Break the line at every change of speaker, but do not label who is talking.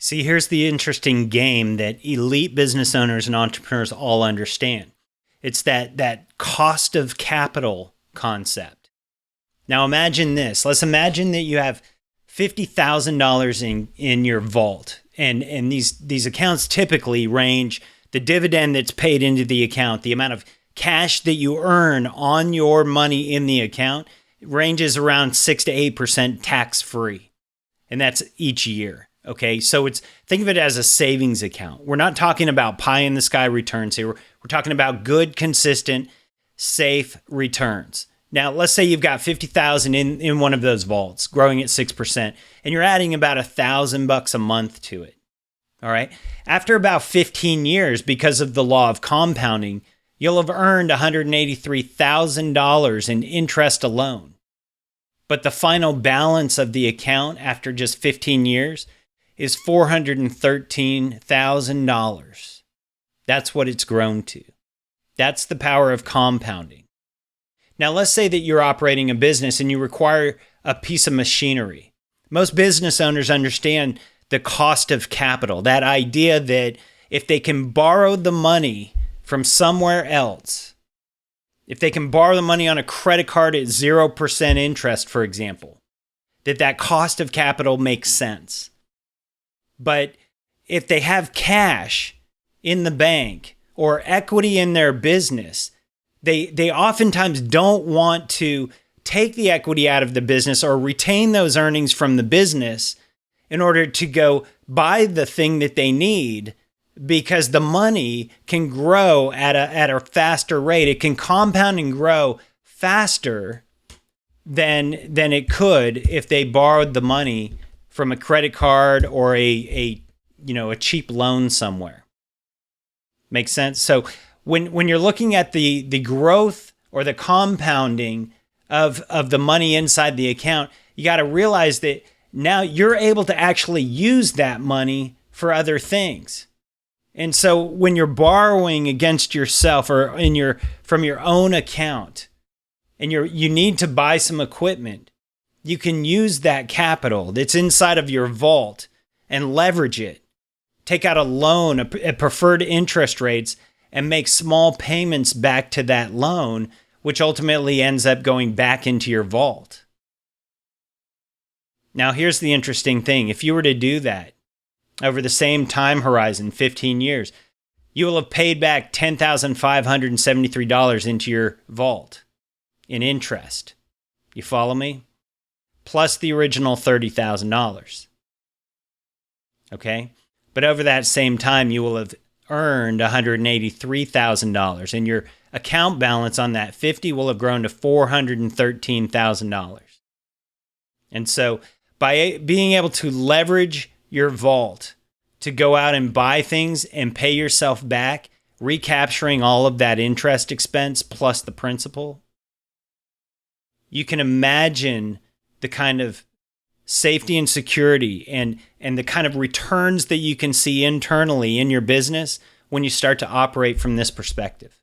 See, here's the interesting game that elite business owners and entrepreneurs all understand. It's that cost of capital concept. Now imagine this. Let's imagine that you have $50,000 in your vault. And these accounts typically range the dividend that's paid into the account, the amount of cash that you earn on your money in the account ranges around 6 to 8% tax free. And that's each year. Okay. So think of it as a savings account. We're not talking about pie in the sky returns here. We're talking about good, consistent, safe returns. Now, let's say you've got 50,000 in one of those vaults growing at 6%, and you're adding about $1,000 a month to it. All right. After about 15 years, because of the law of compounding, you'll have earned $183,000 in interest alone. But the final balance of the account after just 15 years is $413,000. That's what it's grown to. That's the power of compounding. Now, let's say that you're operating a business and you require a piece of machinery. Most business owners understand the cost of capital, that idea that if they can borrow the money from somewhere else, if they can borrow the money on a credit card at 0% interest, for example, that cost of capital makes sense. But if they have cash in the bank or equity in their business, they oftentimes don't want to take the equity out of the business or retain those earnings from the business in order to go buy the thing that they need, because the money can grow at a faster rate. It can compound and grow faster than it could if they borrowed the money from a credit card or a cheap loan somewhere. Makes sense? So when you're looking at the growth or the compounding of the money inside the account, you got to realize that now you're able to actually use that money for other things. And so when you're borrowing against yourself or from your own account, and you need to buy some equipment, you can use that capital that's inside of your vault and leverage it. Take out a loan at preferred interest rates and make small payments back to that loan, which ultimately ends up going back into your vault. Now, here's the interesting thing. If you were to do that over the same time horizon, 15 years, you will have paid back $10,573 into your vault in interest. You follow me? Plus the original $30,000. Okay? But over that same time, you will have earned $183,000, and your account balance on that 50 will have grown to $413,000. And so by being able to leverage your vault to go out and buy things and pay yourself back, recapturing all of that interest expense plus the principal, you can imagine the kind of safety and security and the kind of returns that you can see internally in your business when you start to operate from this perspective.